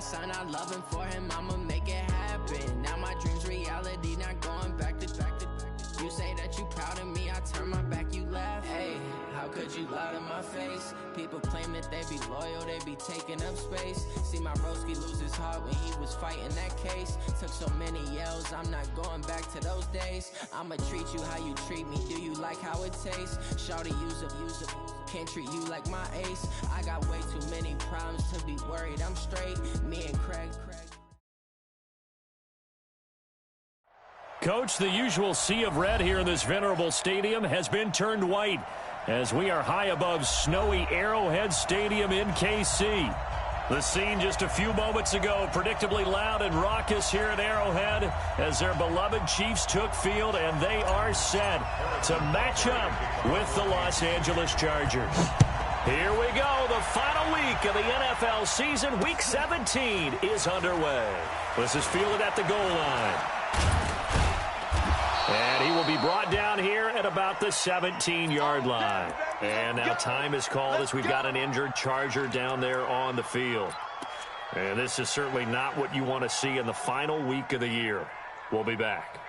son, I love him for him, I'ma make it happen. Now my dream's reality, not going back to. You say that you proud of me, I turn my back, you laugh. Hey, how could you lie to my face? People claim that they be loyal, they be taking up space. See my broski lose his heart when he was fighting that case. Took so many yells, I'm not going back to those days. I'ma treat you how you treat me, do you like how it tastes? Shawty, use up, can't treat you like my ace. I got way too many problems to be worried, I'm straight. Me and Craig. Coach, the usual sea of red here in this venerable stadium has been turned white as we are high above snowy Arrowhead Stadium in KC. The scene just a few moments ago, predictably loud and raucous here at Arrowhead as their beloved Chiefs took field, and they are set to match up with the Los Angeles Chargers. Here we go. The final week of the NFL season, Week 17, is underway. This is fielded at the goal line. And he will be brought down here at about the 17-yard line. And now time is called as we've got an injured Charger down there on the field. And this is certainly not what you want to see in the final week of the year. We'll be back.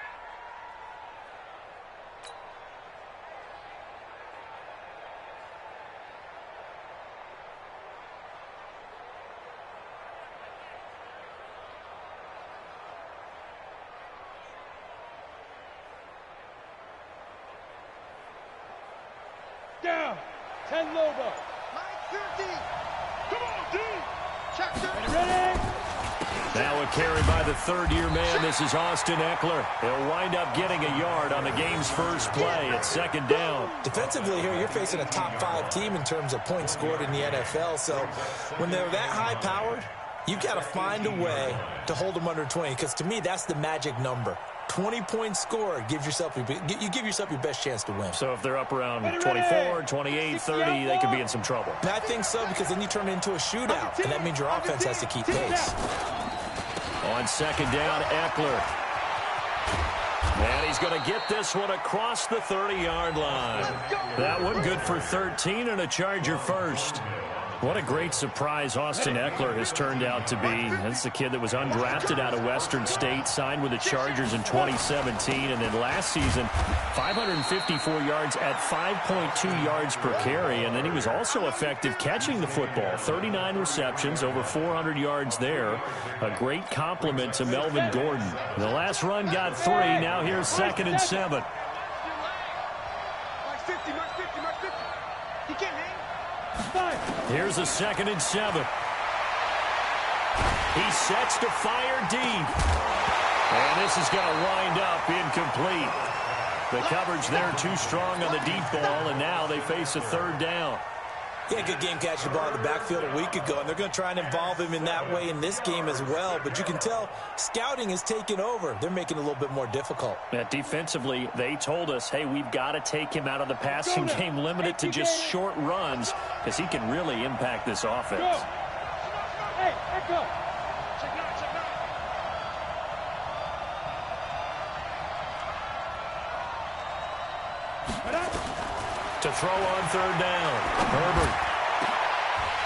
Down. 10 Lobo. 950. Come on, D. Check. Ready? Now a carry by the third-year man. This is Austin Eckler. He'll wind up getting a yard on the game's first play at second down. Defensively here, you're facing a top-5 team in terms of points scored in the NFL. So when they're that high-powered, you've got to find a way to hold them under 20. Because to me, that's the magic number. 20 points scored gives yourself you give yourself your best chance to win. So if they're up around 24, 28, 30, they could be in some trouble. And I think so, because then you turn it into a shootout, and that means your offense has to keep pace. On second down, Eckler. And he's going to get this one across the 30-yard line. That one good for 13 and a Charger first. What a great surprise Austin Eckler has turned out to be. That's the kid that was undrafted out of Western State, signed with the Chargers in 2017, and then last season, 554 yards at 5.2 yards per carry, and then he was also effective catching the football. 39 receptions, over 400 yards there. A great compliment to Melvin Gordon. The last run got 3. Now here's 2nd and 7. Here's a 2nd and 7. He sets to fire deep. And this is going to wind up incomplete. The coverage there too strong on the deep ball, and now they face a third down. Yeah, good game catching the ball in the backfield a week ago, and they're going to try and involve him in that way in this game as well. But you can tell scouting is taking over. They're making it a little bit more difficult. Yeah, defensively, they told us, hey, we've got to take him out of the passing game, limit it to just short runs, because he can really impact this offense. Hey, Echo. To throw on third down, Herbert.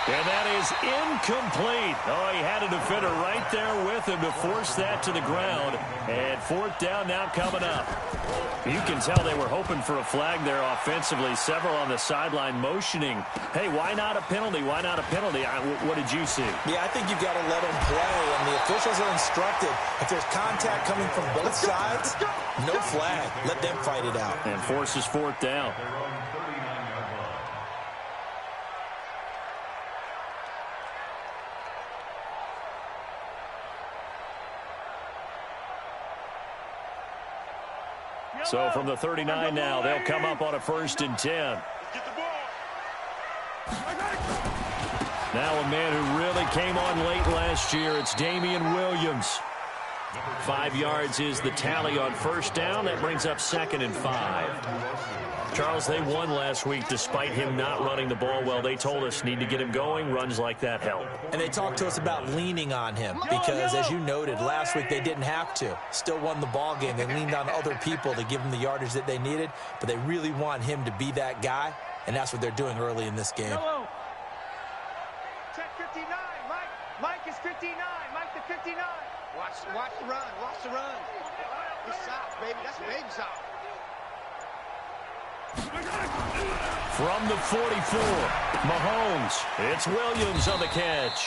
And that is incomplete. Oh, he had a defender right there with him to force that to the ground. And fourth down now coming up. You can tell they were hoping for a flag there offensively. Several on the sideline motioning, hey, why not a penalty? Why not a penalty? What did you see? Yeah, I think you've got to let them play. And the officials are instructed, if there's contact coming from both sides, no flag. Let them fight it out. And forces fourth down. So from the 39 now, they'll come up on a 1st and 10. Now a man who really came on late last year, it's Damian Williams. 5 yards is the tally on first down. That brings up 2nd and 5. Charles, they won last week despite him not running the ball well. They told us need to get him going. Runs like that help. And they talked to us about leaning on him because, as you noted, last week they didn't have to. Still won the ball game. They leaned on other people to give them the yardage that they needed, but they really want him to be that guy, and that's what they're doing early in this game. Check 59. Mike is 59. 59, Mike the 59. Watch the run, watch the run. It's soft, baby, that's baby soft. From the 44, Mahomes. It's Williams on the catch.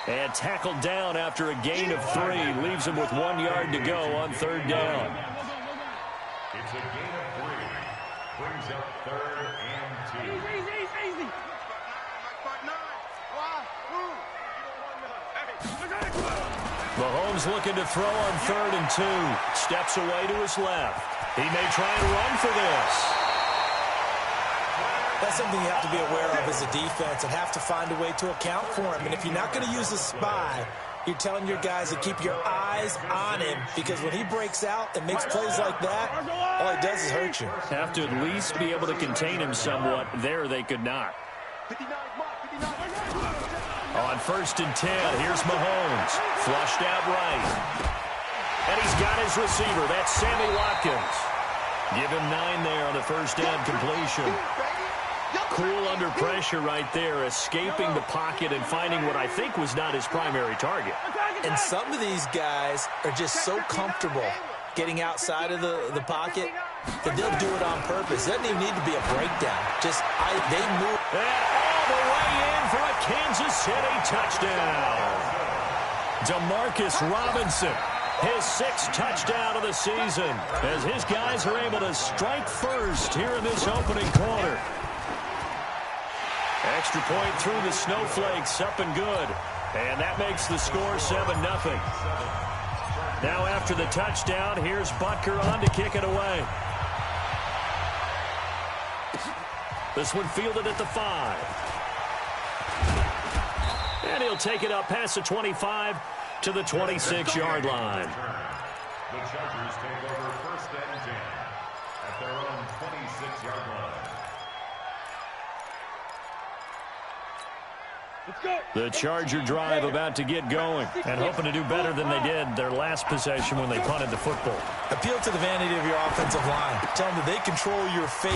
And tackled down after a gain of 3. Leaves him with 1 yard to go on 3rd down. It's a gain of 3. Brings up 3rd and 2. Easy. Mahomes looking to throw on 3rd and 2. Steps away to his left. He may try and run for this. That's something you have to be aware of as a defense and have to find a way to account for him. And if you're not going to use a spy, you're telling your guys to keep your eyes on him, because when he breaks out and makes plays like that, all he does is hurt you. Have to at least be able to contain him somewhat. There they could not. On 1st and 10, here's Mahomes. Flushed out right. And he's got his receiver. That's Sammy Watkins. Give him 9 there on the 1st down completion. Cool under pressure right there, escaping the pocket and finding what I think was not his primary target. And some of these guys are just so comfortable getting outside of the pocket that they'll do it on purpose. It doesn't even need to be a breakdown. They move. And all the way in for a Kansas City touchdown. Demarcus Robinson, his 6th touchdown of the season, as his guys are able to strike first here in this opening quarter. Extra point through the snowflakes, up and good. And that makes the score 7-0. Now after the touchdown, here's Butker on to kick it away. This one fielded at the 5. And he'll take it up past the 25 to the 26-yard line. The Chargers take over 1st and 10 at their own 26-yard line. The Charger drive about to get going and hoping to do better than they did their last possession when they punted the football. Appeal to the vanity of your offensive line. Tell them that they control your fate.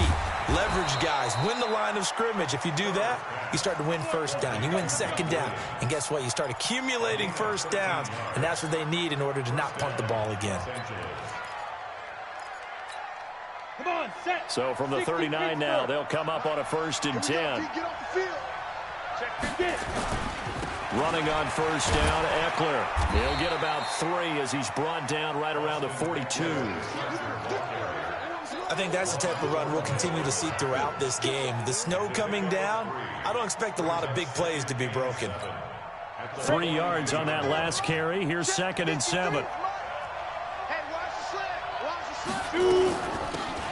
Leverage guys. Win the line of scrimmage. If you do that, you start to win 1st down. You win 2nd down. And guess what? You start accumulating 1st downs. And that's what they need in order to not punt the ball again. So from the 39 now, they'll come up on a 1st and 10. Running on 1st down, Eckler. He'll get about 3 as he's brought down right around the 42. I think that's the type of run we'll continue to see throughout this game. The snow coming down, I don't expect a lot of big plays to be broken. 3 yards on that last carry. Here's 2nd and 7.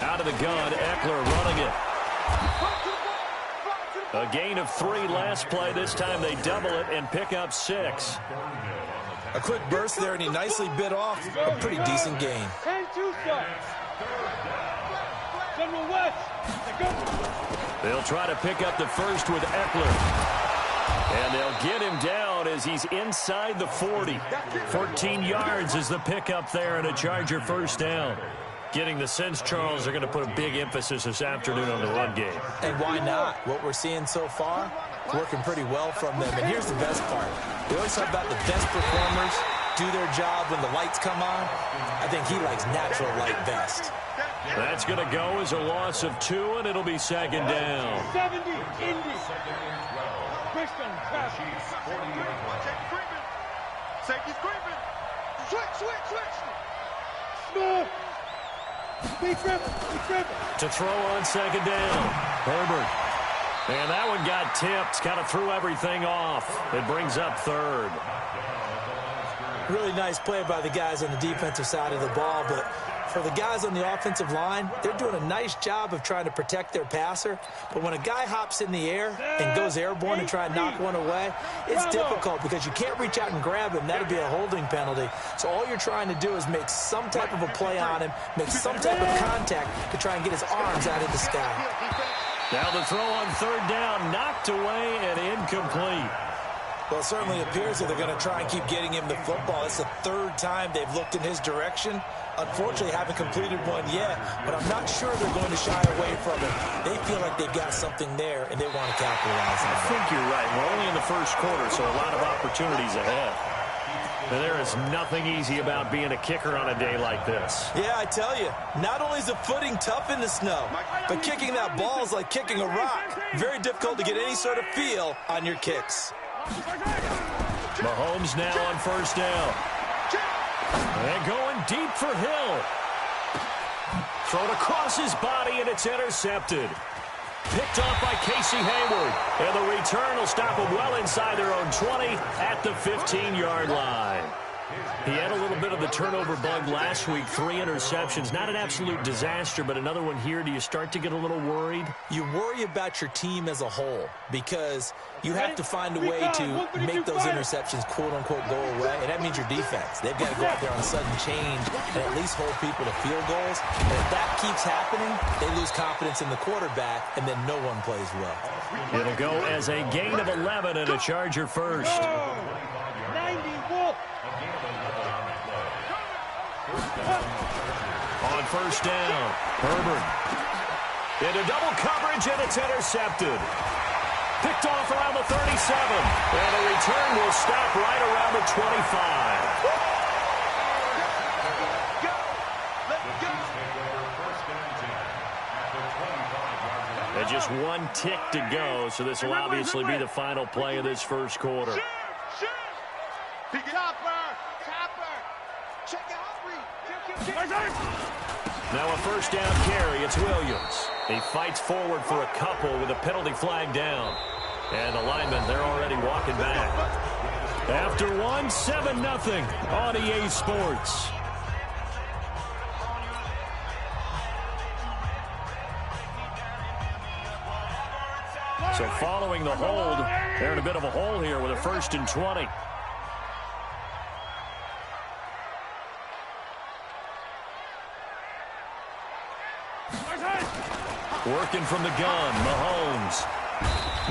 Out of the gun, Eckler running it. A gain of 3 last play. This time they double it and pick up 6. A quick burst there, and he nicely bit off a pretty decent gain. They'll try to pick up the 1st with Eckler. And they'll get him down as he's inside the 40. 14 yards is the pickup there and a Charger 1st down. Getting the sense, Charles, they're going to put a big emphasis this afternoon on the run game. And why not? What we're seeing so far, working pretty well from them. And here's the best part. We always talk about the best performers do their job when the lights come on. I think he likes natural light best. That's going to go as a loss of 2, and it'll be 2nd down. 70, Indy. Christian, safety's creeping. Switch. Smooth. To throw on 2nd down, Herbert. And that one got tipped, kind of threw everything off. It brings up 3rd. Really nice play by the guys on the defensive side of the ball, but for the guys on the offensive line, they're doing a nice job of trying to protect their passer. But when a guy hops in the air and goes airborne and try and knock one away, it's difficult because you can't reach out and grab him. That'll be a holding penalty. So all you're trying to do is make some type of a play on him, make some type of contact to try and get his arms out of the sky. Now the throw on 3rd down, knocked away and incomplete. Well, it certainly appears that they're going to try and keep getting him the football. It's the 3rd time they've looked in his direction. Unfortunately, haven't completed one yet, but I'm not sure they're going to shy away from it. They feel like they've got something there, and they want to capitalize on it. I think you're right. We're only in the 1st quarter, so a lot of opportunities ahead. And there is nothing easy about being a kicker on a day like this. Yeah, I tell you, not only is the footing tough in the snow, but kicking that ball is like kicking a rock. Very difficult to get any sort of feel on your kicks. Mahomes now on first down. And going deep for Hill. Thrown across his body, and it's intercepted. Picked off by Casey Hayward. And the return will stop them well inside their own 20 at the 15-yard line. He had a little bit of the turnover bug last week, 3 interceptions. Not an absolute disaster, but another one here. Do you start to get a little worried? You worry about your team as a whole because you have to find a way to make those interceptions, quote-unquote, go away, and that means your defense. They've got to go out there on sudden change and at least hold people to field goals. And if that keeps happening, they lose confidence in the quarterback, and then no one plays well. It'll go as a gain of 11 and a Charger first. 90 Wolf. On first down, Herbert. Into double coverage, and it's intercepted. Picked off around the 37. And the return will stop right around the 25. And just one tick to go, so this will obviously be the final play of this first quarter. Now a first down carry. It's Williams. He fights forward for a couple with a penalty flag down. And the linemen, they're already walking back. After one, 7-0 on EA Sports. So following the hold, they're in a bit of a hole here with a 1st and 20. Working from the gun, Mahomes.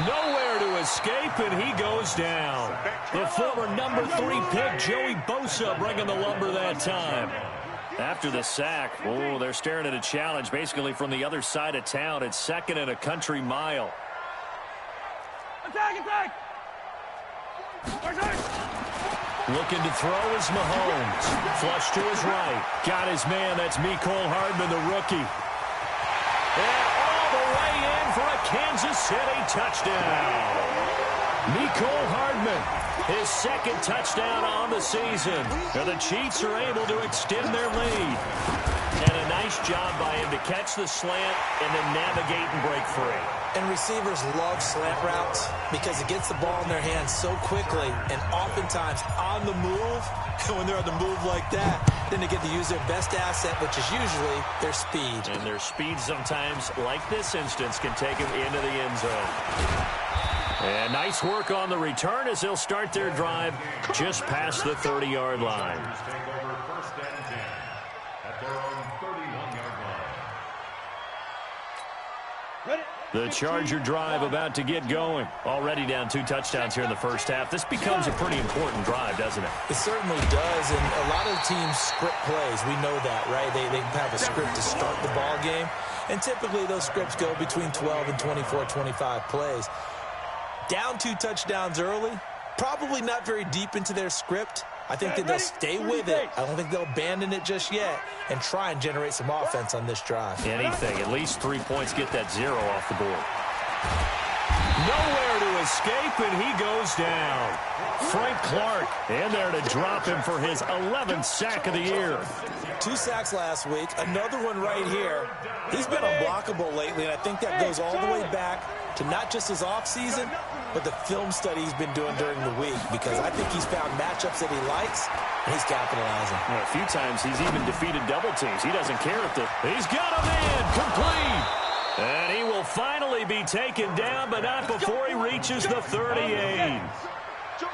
Nowhere to escape, and he goes down. The former number 3 pick, Joey Bosa, bringing the lumber that time. After the sack, oh, they're staring at a challenge basically from the other side of town. It's 2nd and a country mile. Attack! Looking to throw is Mahomes. Flush to his right. Got his man. That's Mecole Hardman, the rookie. And all the way in for a Kansas City touchdown. Mecole Hardman, his 2nd touchdown on the season. And the Chiefs are able to extend their lead. And a nice job by him to catch the slant and then navigate and break free. And receivers love slant routes because it gets the ball in their hands so quickly and oftentimes on the move. And when they're on the move like that, then they get to use their best asset, which is usually their speed. And their speed sometimes, like this instance, can take them into the end zone. And nice work on the return as they'll start their drive just past the 30-yard line. The Charger drive about to get going. Already down 2 touchdowns here in the first half. This becomes a pretty important drive, doesn't it? It certainly does, and a lot of teams script plays. We know that, right? They have a script to start the ball game, and typically those scripts go between 12 and 24, 25 plays. Down 2 touchdowns early, probably not very deep into their script. I think that they'll stay with it. I don't think they'll abandon it just yet and try and generate some offense on this drive. Anything. At least 3 points, get that 0 off the board. Nowhere to escape, and he goes down. Frank Clark in there to drop him for his 11th sack of the year. 2 sacks last week, another one right here. He's been unblockable lately, and I think that goes all the way back to not just his offseason, but the film study he's been doing during the week, because I think he's found matchups that he likes, and he's capitalizing. Well, a few times he's even defeated double teams. He doesn't care if he's got him in, complete. And he will finally be taken down, but not before he reaches the 38.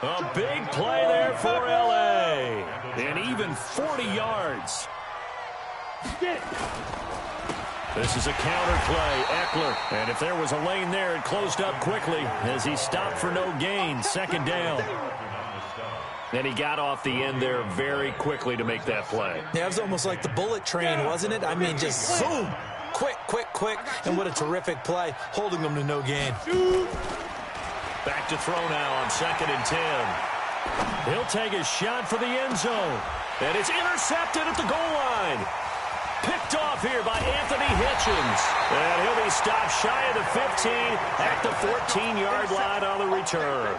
A big play there for L.A. And even 40 yards. This is a counter play, Eckler. And if there was a lane there, it closed up quickly as he stopped for no gain. 2nd down. And he got off the end there very quickly to make that play. Yeah, it was almost like the bullet train, wasn't it? I mean, just zoom. Quick. And what a terrific play, holding them to no gain. Back to throw now on 2nd and 10. He'll take a shot for the end zone. And it's intercepted at the goal line. Picked off here by Anthony Hitchens. And he'll be stopped shy of the 15 at the 14-yard line on the return.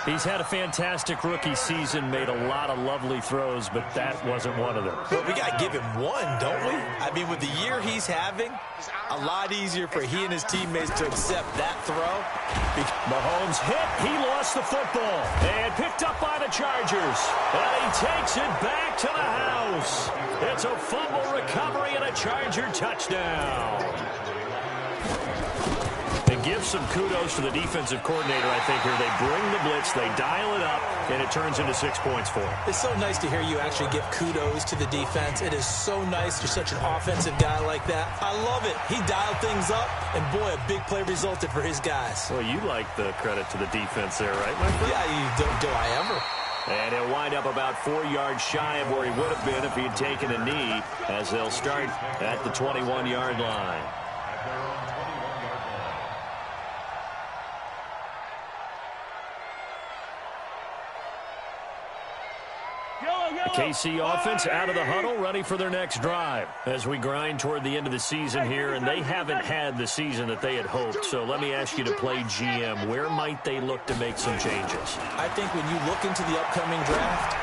He's had a fantastic rookie season, made a lot of lovely throws, but that wasn't one of them. But we got to give him one, don't we? I mean, with the year he's having, a lot easier for he and his teammates to accept that throw. Mahomes hit. He lost the football. And picked up by the Chargers. And he takes it back to the house. It's a fumble recovery and a Charger touchdown. Give some kudos to the defensive coordinator, I think, here. They bring the blitz, they dial it up, and it turns into 6 points for him. It's so nice to hear you actually give kudos to the defense. It is so nice. You're such an offensive guy like that. I love it. He dialed things up, and boy, a big play resulted for his guys. Well, you like the credit to the defense there, right, my friend? Yeah, do I ever? And he'll wind up about 4 yards shy of where he would have been if he had taken a knee, as they'll start at the 21-yard line. KC offense out of the huddle, ready for their next drive as we grind toward the end of the season here, and they haven't had the season that they had hoped. So let me ask you to play GM. Where might they look to make some changes? I think when you look into the upcoming draft,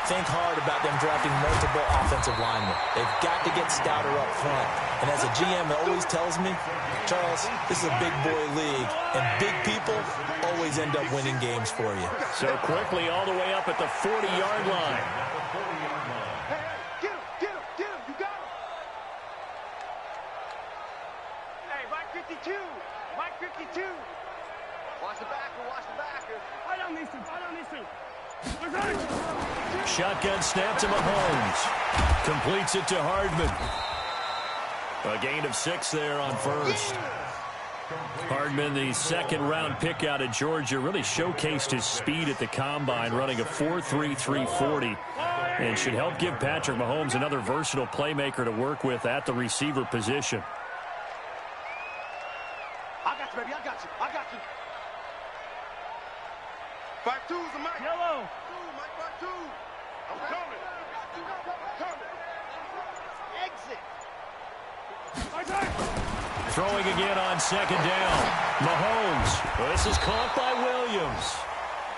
think hard about them drafting multiple offensive linemen. They've got to get stouter up front. And as a GM always tells me, Charles, this is a big boy league, and big people always end up winning games for you. So quickly all the way up at the 40-yard line. Get him, you got him. Hey, Mike 52. Watch the backer. I don't need to. Shotgun snap to Mahomes. Completes it to Hardman. A gain of 6 there on first. Hardman, the second-round pick out of Georgia, really showcased his speed at the combine, running a 4.3 340, and should help give Patrick Mahomes another versatile playmaker to work with at the receiver position. I got you, baby. I got you. 5-2's the Mike. Yellow. 2, Mike 5-2. I'm coming. Exit. Throwing again on second down. Mahomes. This is caught by Williams.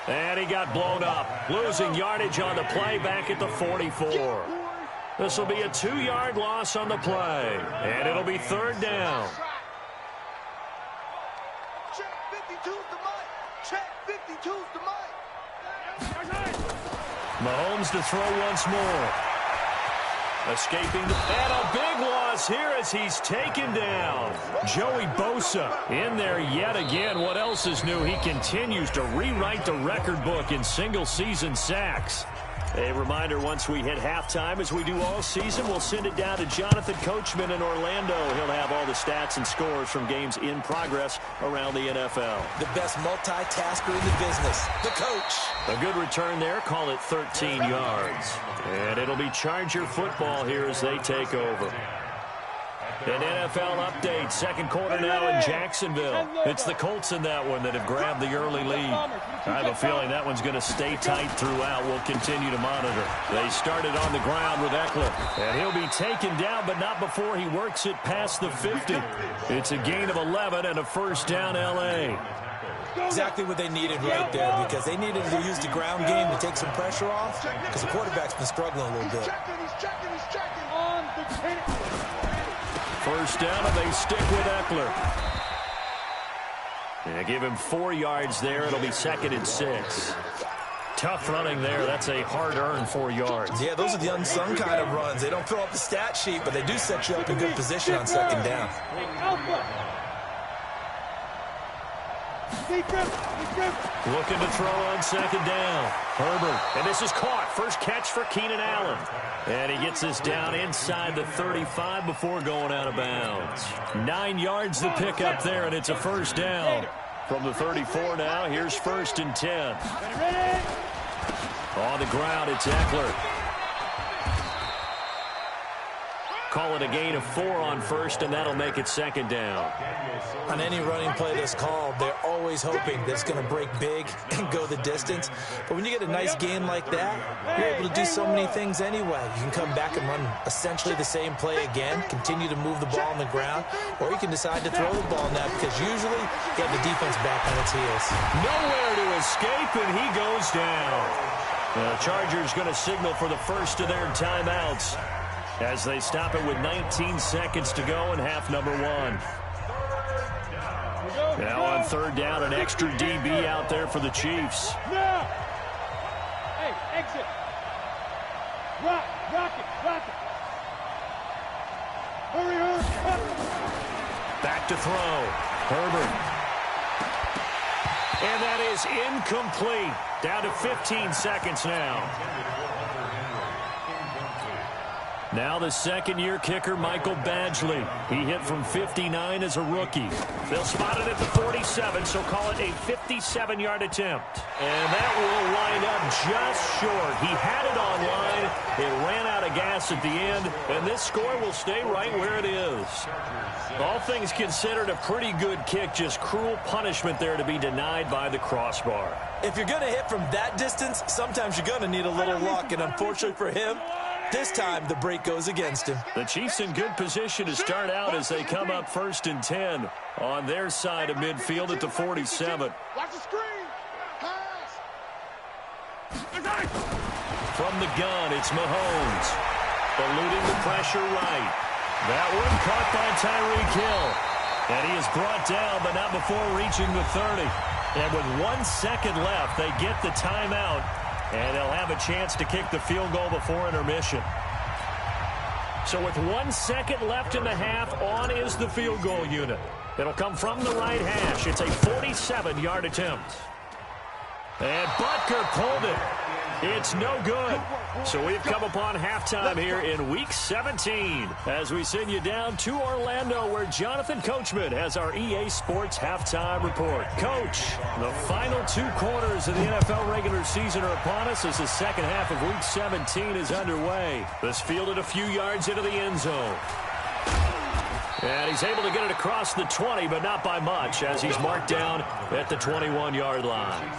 And he got blown up. Losing yardage on the play back at the 44. This will be a 2-yard loss on the play. And it'll be third down. Check 52's the Mike. Check 52's the Mike. Mahomes to throw once more. Escaping, and a big loss here as he's taken down. Joey Bosa in there yet again. What else is new? He continues to rewrite the record book in single-season sacks. A reminder, once we hit halftime, as we do all season, we'll send it down to Jonathan Coachman in Orlando. He'll have all the stats and scores from games in progress around the NFL. The best multitasker in the business, the coach. A good return there. Call it 13 yards. And it'll be Charger football here as they take over. An NFL update. Second quarter now in Jacksonville. It's the Colts in that one that have grabbed the early lead. I have a feeling that one's going to stay tight throughout. We'll continue to monitor. They started on the ground with Eckler. And he'll be taken down, but not before he works it past the 50. It's a gain of 11 and a first down L.A. Exactly what they needed right there, because they needed to use the ground game to take some pressure off, because the quarterback's been struggling a little bit. He's checking. On the 10. First down, and they stick with Eckler. They give him 4 yards there. It'll be 2nd and 6. Tough running there. That's a hard-earned 4 yards. Yeah, those are the unsung kind of runs. They don't fill up the stat sheet, but they do set you up in good position on second down. Looking to throw on second down. Herbert. And this is caught. First catch for Keenan Allen. And he gets this down inside the 35 before going out of bounds. 9 yards to pick up there, and it's a first down. From the 34 now, here's 1st and 10. On the ground, it's Eckler. call it a gain of 4 on first, and that'll make it second down. On any running play that's called, they're always hoping that it's going to break big and go the distance. But when you get a nice gain like that, you're able to do so many things anyway. You can come back and run essentially the same play again, continue to move the ball on the ground, or you can decide to throw the ball now because usually you have the defense back on its heels. Nowhere to escape, and he goes down. The Chargers going to signal for the first of their timeouts as they stop it with 19 seconds to go in half number 1. Now on third down, an extra DB out there for the Chiefs. Now! Hey, exit! Rock it! Hurry, hurry! Back to throw. Herbert. And that is incomplete. Down to 15 seconds now. Now the second-year kicker, Michael Badgley. He hit from 59 as a rookie. They'll spot it at the 47, so call it a 57-yard attempt. And that will wind up just short. He had it on line. It ran out of gas at the end, and this score will stay right where it is. All things considered, a pretty good kick, just cruel punishment there to be denied by the crossbar. If you're going to hit from that distance, sometimes you're going to need a little luck, and unfortunately for him, this time the break goes against him. The Chiefs in good position to start out as they come up 1st and 10 on their side of midfield at the 47. Watch the screen! Pass! From the gun, it's Mahomes. Eluding the pressure right. That one caught by Tyreek Hill. And he is brought down, but not before reaching the 30. And with 1 second left, they get the timeout. And they'll have a chance to kick the field goal before intermission. So with 1 second left in the half, on is the field goal unit. It'll come from the right hash. It's a 47-yard attempt. And Butker pulled it. It's no good. So we've come upon halftime here in Week 17 as we send you down to Orlando where Jonathan Coachman has our EA Sports Halftime Report. Coach, the final 2 quarters of the NFL regular season are upon us as the second half of Week 17 is underway. This fielded a few yards into the end zone. And he's able to get it across the 20, but not by much as he's marked down at the 21-yard line.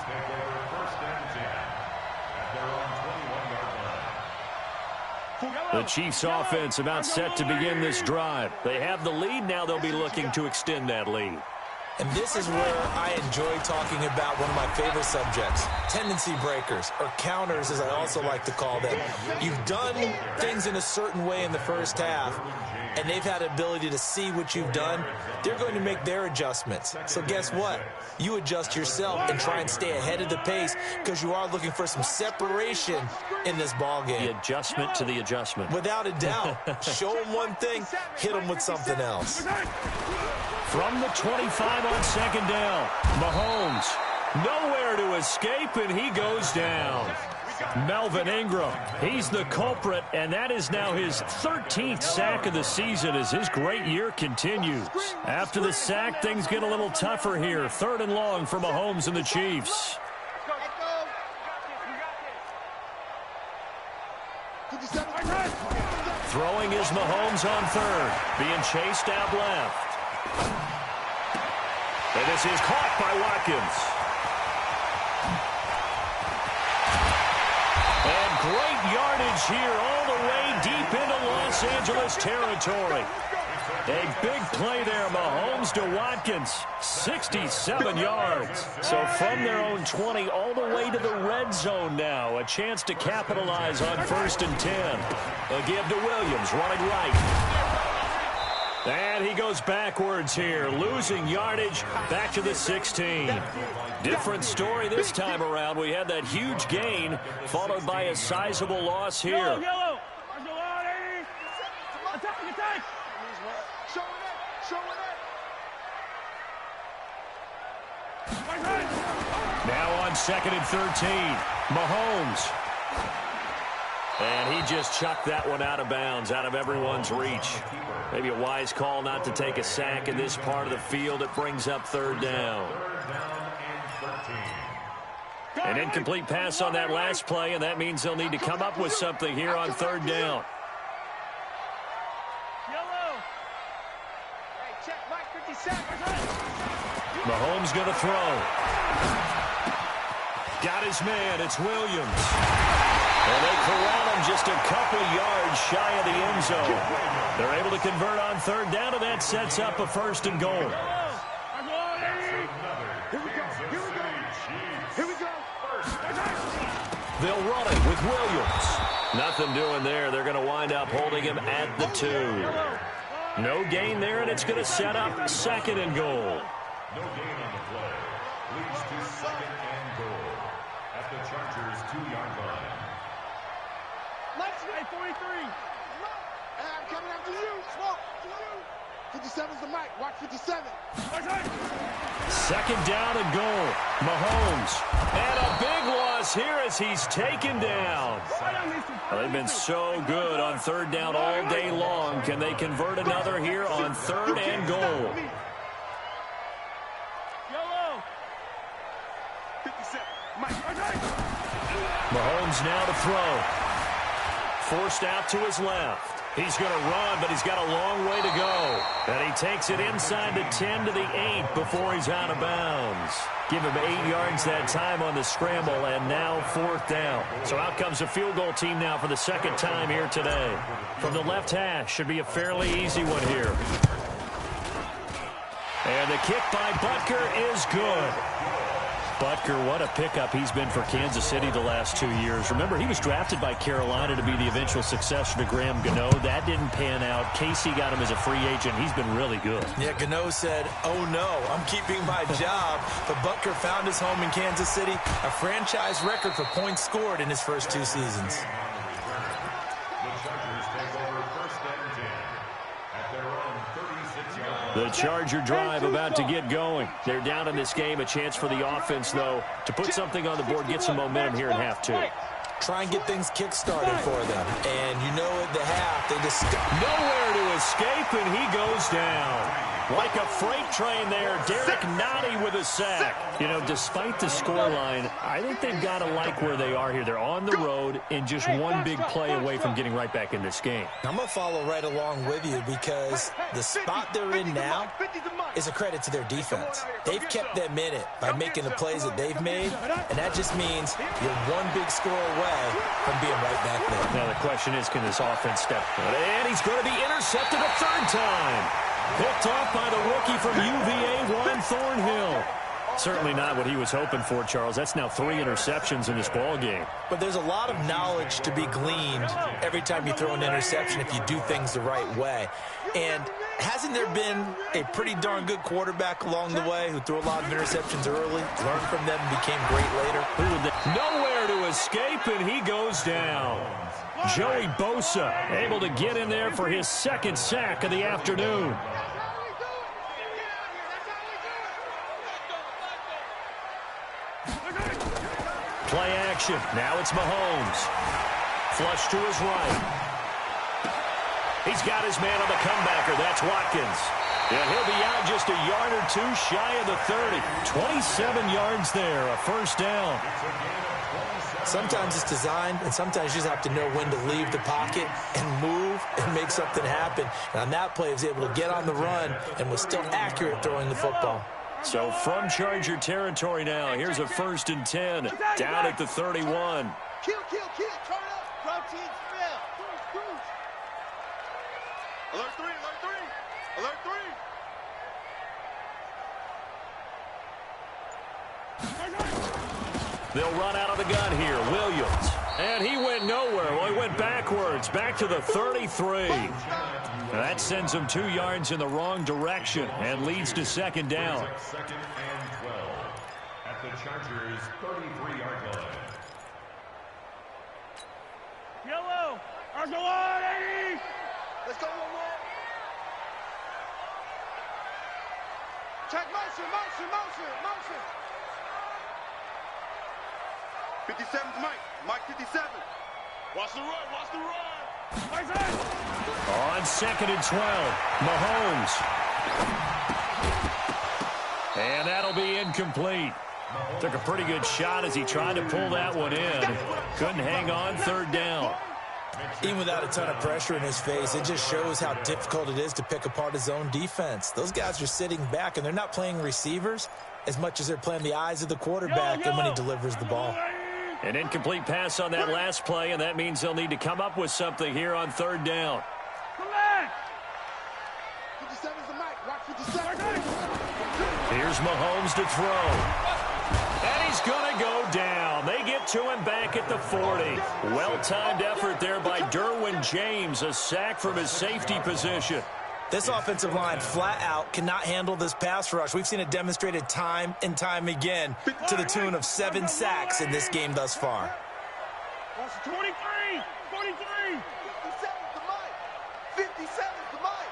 The Chiefs offense about set to begin this drive. They have the lead. Now they'll be looking to extend that lead. And this is where I enjoy talking about one of my favorite subjects, tendency breakers, or counters as I also like to call them. You've done things in a certain way in the first half, and they've had the ability to see what you've done. They're going to make their adjustments. So guess what? You adjust yourself and try and stay ahead of the pace because you are looking for some separation in this ball game. The adjustment to the adjustment. Without a doubt. Show them one thing, hit them with something else. From the 25 on second down, Mahomes nowhere to escape, and he goes down. Melvin Ingram, he's the culprit, and that is now his 13th sack of the season as his great year continues. After the sack, things get a little tougher here. 3rd and long for Mahomes and the Chiefs. Throwing is Mahomes on 3rd, being chased out left. And this is caught by Watkins. And great yardage here all the way deep into Los Angeles territory. A big play there, Mahomes to Watkins, 67 yards. So from their own 20 all the way to the red zone now, a chance to capitalize on 1st and 10. A give to Williams, running right. And he goes backwards here, losing yardage back to the 16. Different story this time around. We had that huge gain followed by a sizable loss here. Yellow. Now on 2nd and 13, Mahomes. And he just chucked that one out of bounds, out of everyone's reach. Maybe a wise call not to take a sack in this part of the field. It brings up 3rd down. An incomplete pass on that last play, and that means they'll need to come up with something here on 3rd down. Mahomes going to throw. Got his man. It's Williams. And they corral him just a couple yards shy of the end zone. They're able to convert on third down, and that sets up a 1st and goal. They'll run it with Williams. Nothing doing there. They're going to wind up holding him at the 2. No gain there, and it's going to set up 2nd and goal. No gain on the play. Leads to 2nd and goal at the Chargers' 2-yard line. Let's go, 43. I'm coming after you. Smoke. 57's the mic. Watch 57. 2nd down and goal. Mahomes. And a big loss here as he's taken down. Well, they've been so good on 3rd down all day long. Can they convert another here on 3rd and goal? Mahomes now to throw. Forced out to his left. He's going to run, but he's got a long way to go. And he takes it inside the 10 to the 8 before he's out of bounds. Give him 8 yards that time on the scramble, and now 4th down. So out comes a field goal team now for the 2nd time here today. From the left hash, should be a fairly easy one here. And the kick by Butker is good. Butker, what a pickup he's been for Kansas City the last 2 years. Remember, he was drafted by Carolina to be the eventual successor to Graham Gano. That didn't pan out. Casey got him as a free agent. He's been really good. Yeah, Gano said, oh no, I'm keeping my job. But Butker found his home in Kansas City, a franchise record for points scored in his first 2 seasons. The Charger drive about to get going. They're down in this game. A chance for the offense, though, to put something on the board, get some momentum here in half 2. Try and get things kick-started for them. And you know at the half, they just... Nowhere to escape, and he goes down. Like a freight train there, Derek Nottie with a sack. You know, despite the scoreline, I think they've got to like where they are here. They're on the road and just one big play away from getting right back in this game. I'm going to follow right along with you because the spot they're in now is a credit to their defense. They've kept them in it by making the plays that they've made, and that just means you're one big score away from being right back there. Now the question is, can this offense step? And he's going to be intercepted a 3rd time. Picked off by the rookie from UVA, Juan Thornhill. Certainly not what he was hoping for, Charles. That's now 3 interceptions in this ball game. But there's a lot of knowledge to be gleaned every time you throw an interception if you do things the right way. And hasn't there been a pretty darn good quarterback along the way who threw a lot of interceptions early, learned from them, and became great later? Nowhere to escape, and he goes down. Joey Bosa able to get in there for his 2nd sack of the afternoon. Play action. Now it's Mahomes. Flush to his right. He's got his man on the comebacker. That's Watkins. And he'll be out just a yard or 2 shy of the 30. 27 yards there, a 1st down. Sometimes it's designed, and sometimes you just have to know when to leave the pocket and move and make something happen. And on that play, he was able to get on the run and was still accurate throwing the football. So from Charger territory now, here's a 1st and 10 down at the 31. Kill. Turn up. Protein spill. Alert 3. Alert 3. They'll run out of the gun here. Williams. And he went nowhere. Well, he went backwards. Back to the 33. That sends him 2 yards in the wrong direction and leads to 2nd down. 2nd and 12 at the Chargers' 33-yard line. Yellow. Argelati. Let's go one more. Check motion. 57's Mike 57. Watch the run. On 2nd and 12, Mahomes. And that'll be incomplete. Took a pretty good shot as he tried to pull that one in. Couldn't hang on 3rd down. Even without a ton of pressure in his face, it just shows how difficult it is to pick apart his own defense. Those guys are sitting back, and they're not playing receivers as much as they're playing the eyes of the quarterback and when he delivers the ball. An incomplete pass on that last play, and that means they'll need to come up with something here on third down. 57's the mic. Watch 57. Here's Mahomes to throw. And he's going to go down. They get to him back at the 40. Well-timed effort there by Derwin James, a sack from his safety position. This offensive line flat out cannot handle this pass rush. We've seen it demonstrated time and time again to the tune of 7 sacks in this game thus far. 23, 43. 57's the mic. 57's the mic.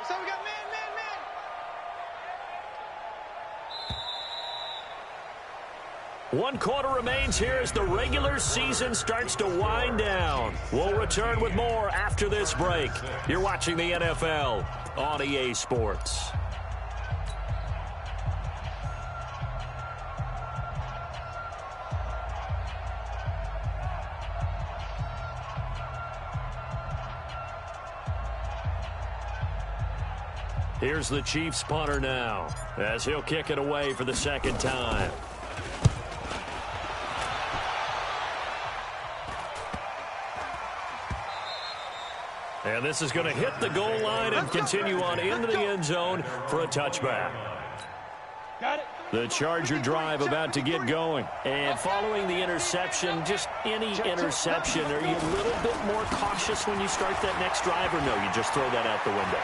So we got man. One quarter remains here as the regular season starts to wind down. We'll return with more after this break. You're watching the NFL on EA Sports. Here's the Chiefs punter now as he'll kick it away for the second time. And this is going to hit the goal line and continue on into the end zone for a touchback. Got it. The Charger drive about to get going. And following the interception, just any interception, are you a little bit more cautious when you start that next drive, or no, you just throw that out the window?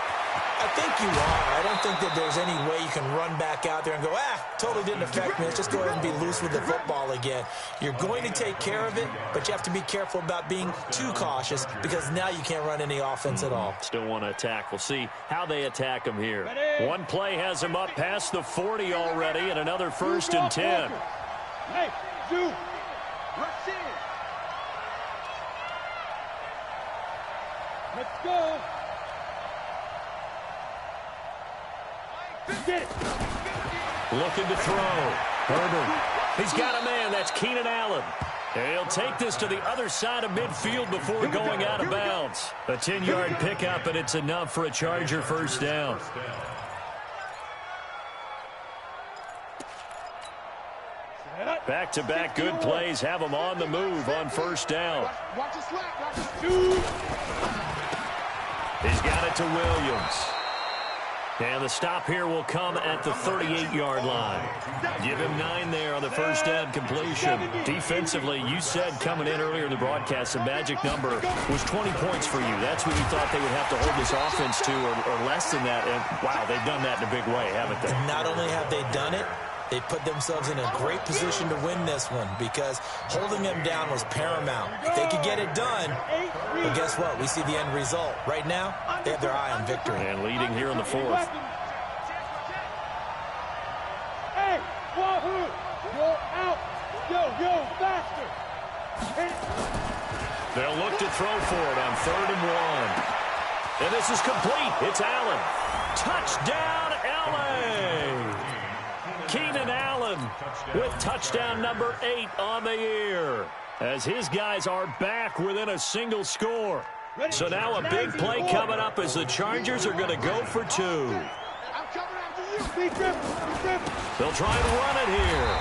I think you are. I don't think that there's any way you can run back out there and go, totally didn't affect me. Let's just go ahead and be loose with the football again. You're going to take care of it, but you have to be careful about being too cautious because now you can't run any offense at all. Still want to attack. We'll see how they attack him here. One play has him up past the 40 already, and another 1st and 10. Hey, dude. Rush in. Let's go. Get it. Looking to throw. Herbert. He's got a man. That's Keenan Allen. And he'll take this to the other side of midfield before going out of bounds. A 10-yard pickup, and it's enough for a Charger first down. Back-to-back good plays have him on the move on first down. Watch it slap. Watch it. He's got it to Williams. And the stop here will come at the 38-yard line. Give him 9 there on the first down completion. Defensively, you said coming in earlier in the broadcast, the magic number was 20 points for you. That's what you thought they would have to hold this offense to, or less than that. And, wow, they've done that in a big way, haven't they? Not only have they done it, they put themselves in a great position to win this one because holding them down was paramount. If they could get it done, well, guess what? We see the end result. Right now, they have their eye on victory. And leading here in the 4th. Hey, Wahoo! Go out! Yo, faster! They'll look to throw for it on 3rd and 1. And this is complete. It's Allen. Touchdown, LA! Keenan Allen with touchdown number 8 on the year as his guys are back within a single score. So now a big play coming up as the Chargers are going to go for 2. They'll try and run it here,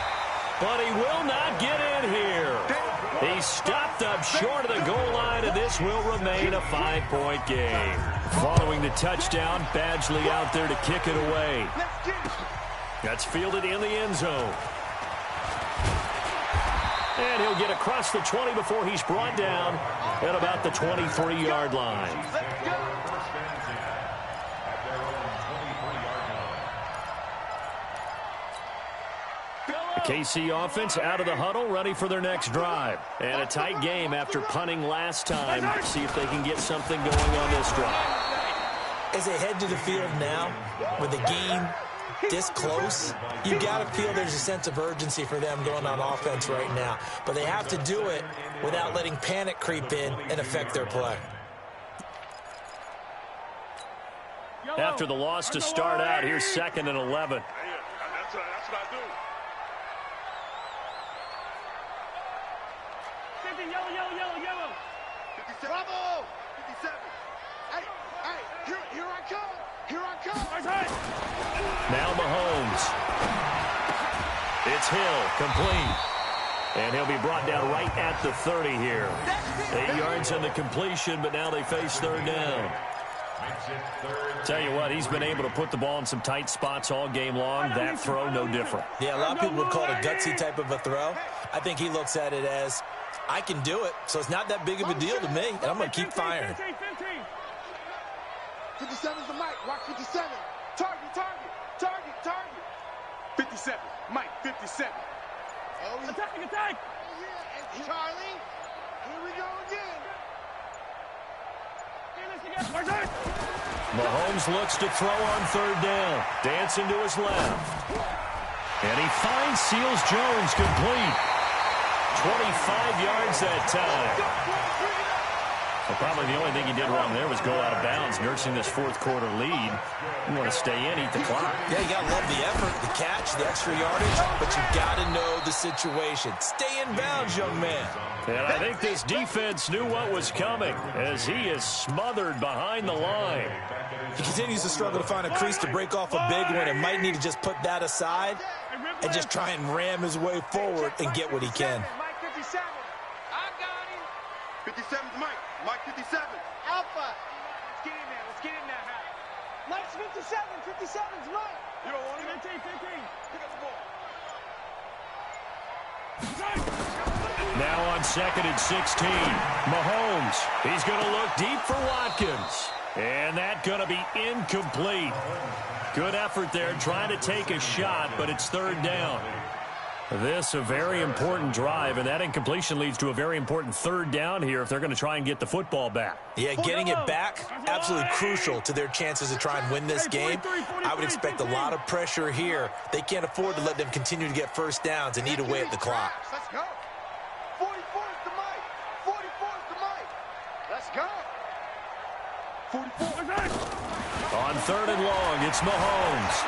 but he will not get in here. He's stopped up short of the goal line, and this will remain a 5-point game. Following the touchdown, Badgley out there to kick it away. That's fielded in the end zone. And he'll get across the 20 before he's brought down at about the 23-yard line. The KC offense out of the huddle, ready for their next drive. And a tight game after punting last time. See if they can get something going on this drive. As they head to the field now, with the game this close, you got to feel there's a sense of urgency for them going on offense right now. But they have to do it without letting panic creep in and affect their play. After the loss to start out, here's 2nd and 11. That's what I do. Yellow. It's Hill, complete. And he'll be brought down right at the 30 here. 8 yards on the completion, but now they face third down. Tell you what, he's been able to put the ball in some tight spots all game long. That throw, no different. Yeah, a lot of people would call it a gutsy type of a throw. I think he looks at it as, I can do it, so it's not that big of a deal to me, and I'm going to keep firing. 57's the mic. Watch 57. Target, target, target, target. 57. Mike, 57. Oh, attack, attack. Yeah, and Charlie, here we go again. Mahomes looks to throw on third down. Dancing to his left. And he finds Seals Jones complete. 25 yards that time. Well, probably the only thing he did wrong there was go out of bounds, nursing this fourth quarter lead. You want to stay in, eat the clock. Yeah, you got to love the effort, the catch, the extra yardage, but you got to know the situation. Stay in bounds, young man. And I think this defense knew what was coming as he is smothered behind the line. He continues to struggle to find a crease to break off a big one and might need to just put that aside and just try and ram his way forward and get what he can. Mike 57. I got him. 57's Mike. Mike 57. Alpha. Let's get in there. Let's get in there, Hal. Mike's 57. 57's Mike. You don't want it? 15. Pick up the ball. Now on 2nd and 16. Mahomes. He's going to look deep for Watkins. And that's going to be incomplete. Good effort there trying to take a shot, but it's third down. This a very important drive, and that incompletion leads to a very important third down here if they're going to try and get the football back. Yeah, getting it back, absolutely crucial to their chances to try and win this game. I would expect a lot of pressure here. They can't afford to let them continue to get first downs and eat away at the clock. Let's go. 44's the mic. 44's the mic. Let's go. 44. On third and long, it's Mahomes.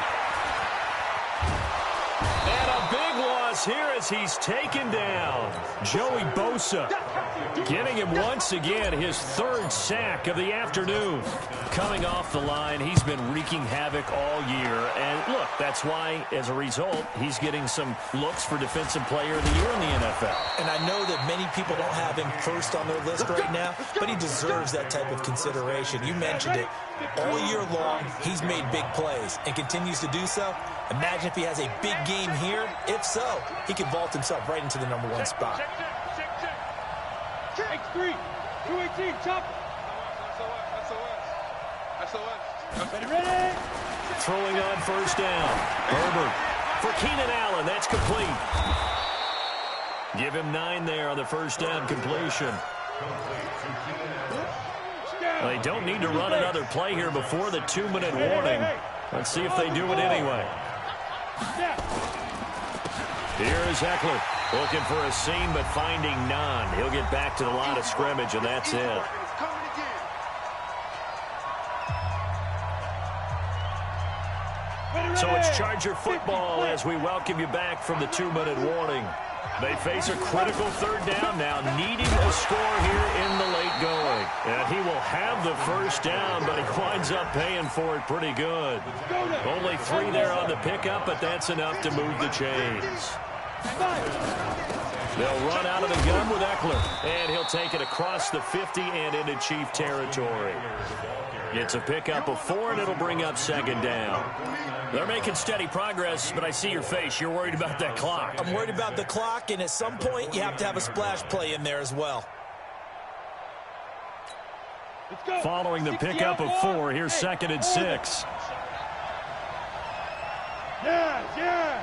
And a big loss here as he's taken down. Joey Bosa getting him once again his third sack of the afternoon. Coming off the line, he's been wreaking havoc all year. And look, that's why, as a result, he's getting some looks for Defensive Player of the Year in the NFL. And I know that many people don't have him first on their list right now, but he deserves that type of consideration. You mentioned it. All year long, he's made big plays and continues to do so. Imagine if he has a big game here. If so, he could vault himself right into the #1 spot. X3, 218, chop. Ready? Throwing on first down. Herbert for Keenan Allen. That's complete. Give him 9 there on the first down completion. They don't need to run another play here before the 2-minute warning. Let's see if they do it anyway. Here is Eckler looking for a seam but finding none. He'll get back to the line of scrimmage, and that's it. So it's Charger football as we welcome you back from the 2-minute warning. They face a critical third down now, needing a score here in the late going. And he will have the first down, but he winds up paying for it pretty good. Only 3 there on the pickup, but that's enough to move the chains. They'll run out of the gun with Eckler, and he'll take it across the 50 and into Chief territory. It's a pickup of 4, and it'll bring up 2nd down. They're making steady progress, but I see your face. You're worried about that clock. I'm worried about the clock, and at some point, you have to have a splash play in there as well. Following the pickup of 4, here's 2nd and 6. Yeah.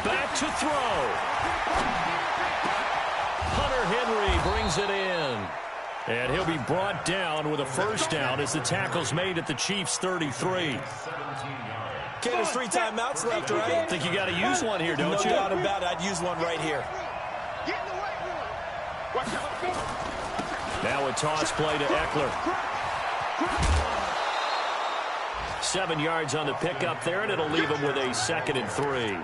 Back to throw. Hunter Henry brings it in. And he'll be brought down with a first down as the tackle's made at the Chiefs' 33. Okay, there's 3 timeouts left, right? I think you got to use one here, don't you? No doubt about it. I'd use one right here. Now a toss play to Eckler. 7 yards on the pickup there, and it'll leave him with a 2nd and 3.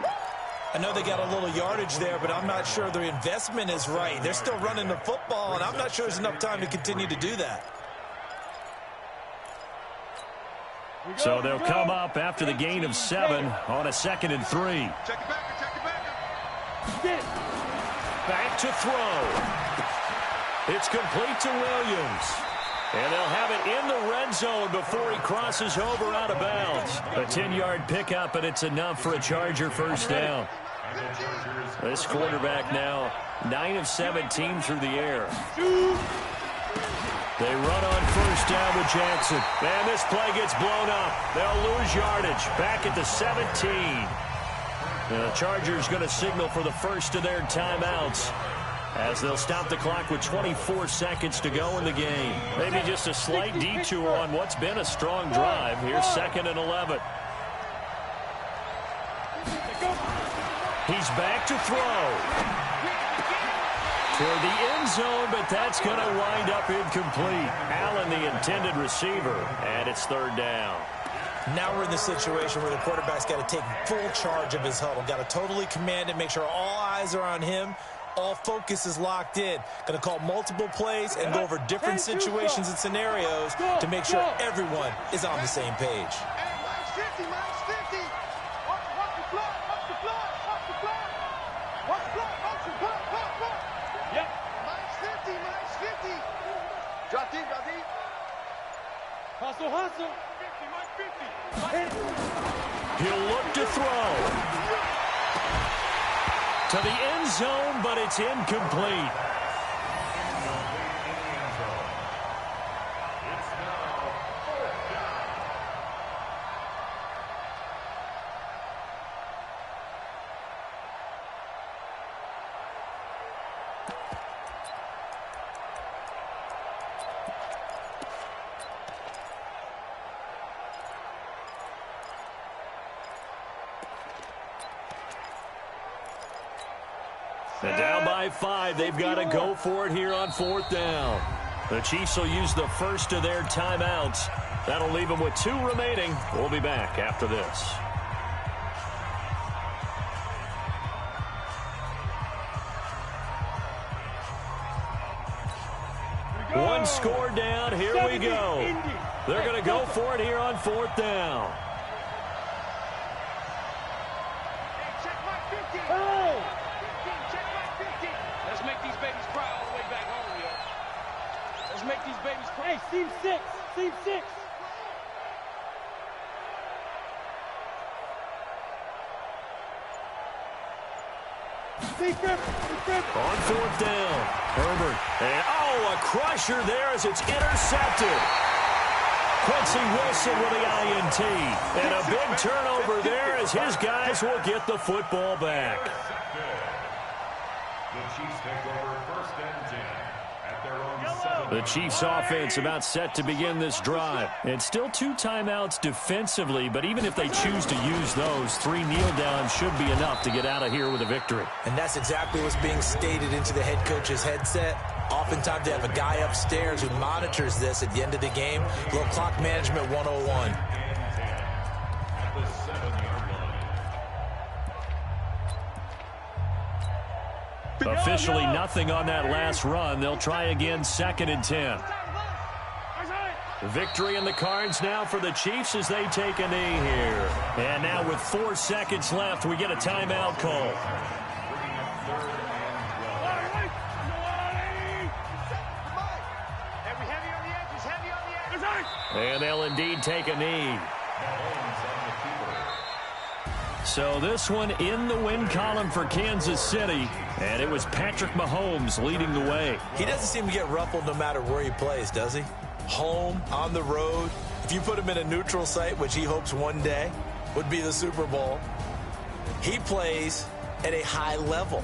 I know they got a little yardage there, but I'm not sure their investment is right. They're still running the football, and I'm not sure there's enough time to continue to do that. So they'll come up after the gain of 7 on a 2nd and 3. Check it back. Back to throw. It's complete to Williams. And they'll have it in the red zone before he crosses over out of bounds. A 10-yard pickup, and it's enough for a Charger first down. This quarterback now 9 of 17 through the air. They run on first down with Jackson. And this play gets blown up. They'll lose yardage. Back at the 17. The Chargers going to signal for the first of their timeouts as they'll stop the clock with 24 seconds to go in the game. Maybe just a slight detour on what's been a strong drive. Here's 2nd and 11. He's back to throw. Toward the end zone, but that's going to wind up incomplete. Allen, the intended receiver, and it's 3rd down. Now we're in the situation where the quarterback's got to take full charge of his huddle. Got to totally command it, make sure all eyes are on him. All focus is locked in. Going to call multiple plays and go over different situations and scenarios to make sure everyone is on the same page. Hustle. He'll look to throw. To the end zone, but it's incomplete. And down by 5, they've got to go for it here on 4th down. The Chiefs will use the first of their timeouts. That'll leave them with 2 remaining. We'll be back after this. One score down. Here we go. They're going to go for it here on 4th down. Let's make these babies cry all the way back home, yo. Let's make these babies cry. Hey, Team 6. Team 6. On 4th down, Herbert. And, a crusher there as it's intercepted. Quincy Wilson with the INT. And a big turnover there as his guys will get the football back. The Chiefs take over 1st and 10 at their own 7. The Chiefs offense about set to begin this drive. And still 2 timeouts defensively, but even if they choose to use those, 3 kneel downs should be enough to get out of here with a victory. And that's exactly what's being stated into the head coach's headset. Oftentimes they have a guy upstairs who monitors this at the end of the game. Little clock management 101. At the 7-yard line. Officially nothing on that last run. They'll try again 2nd and 10. Victory in the cards now for the Chiefs as they take a knee here. And now with 4 seconds left, we get a timeout call. And they'll indeed take a knee. So this one in the win column for Kansas City. And it was Patrick Mahomes leading the way. He doesn't seem to get ruffled no matter where he plays, does he? Home, on the road. If you put him in a neutral site, which he hopes one day would be the Super Bowl, he plays at a high level.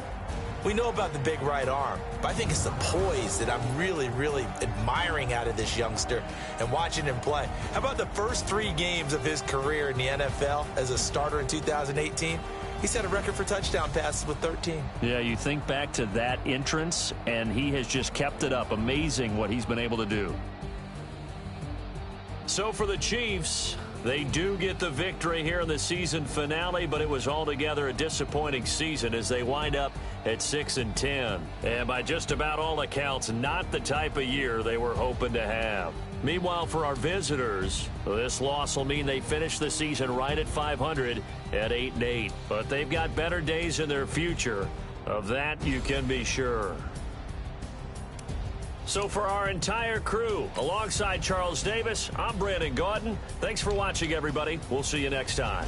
We know about the big right arm, but I think it's the poise that I'm really, really admiring out of this youngster and watching him play. How about the first 3 games of his career in the NFL as a starter in 2018? He set a record for touchdown passes with 13. Yeah, you think back to that entrance, and he has just kept it up. Amazing what he's been able to do. So for the Chiefs, They do get the victory here in the season finale, but it was altogether a disappointing season as they wind up at 6-10. And by just about all accounts, not the type of year they were hoping to have. Meanwhile, for our visitors, this loss will mean they finish the season right at 500 at 8-8. But they've got better days in their future. Of that, you can be sure. So for our entire crew, alongside Charles Davis, I'm Brandon Gaudin. Thanks for watching, everybody. We'll see you next time.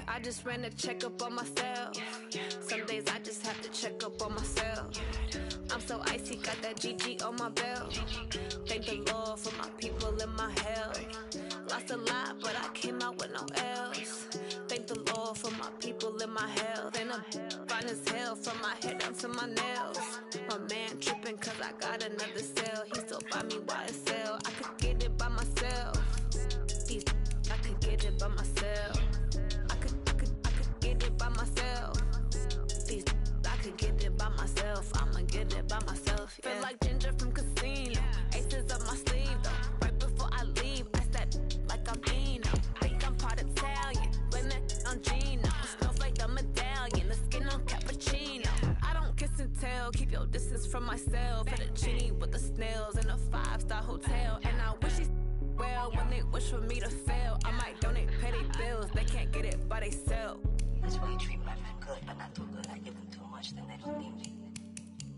I just ran a checkup on myself. Some days I just have to check up on myself. I'm so icy, got that GG on my belt. Thank the Lord for my people in my health. Lost a lot, but I came out with no L's. Thank the Lord for my people in my health. And I'm fine as hell from my head down to my nails. My man tripping cause I got another cell. He still buy me YSL. I could get it by myself. I could get it by myself. I could get it by myself. I could get it by myself. I'ma get it by myself. Yeah. Feel like Ginger from Casino. Aces up my sleeve though. Right before I leave, I said like I'm Eno. Think I'm part Italian. Blame it on Gino. Smells like the medallion. The skin on cappuccino. I don't kiss and tell. Keep your distance from myself. Fettuccine with the snails in a 5-star hotel. And I wish she well when they wish for me to fail. I might donate petty bills. They can't get it by themselves. That's why you treat my men good, but not too good. I give them too much, then they don't need me.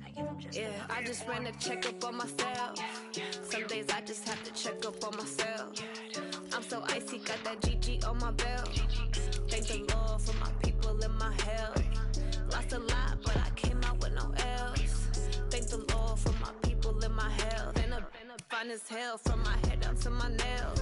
I give them just enough. I just ran a checkup on myself. Some days I just have to check up on myself. I'm so icy, got that GG on my belt. Thank the Lord for my people in my health. Lost a lot, but I came out with no L's. Thank the Lord for my people in my health. And I'm fine as hell from my head down to my nails.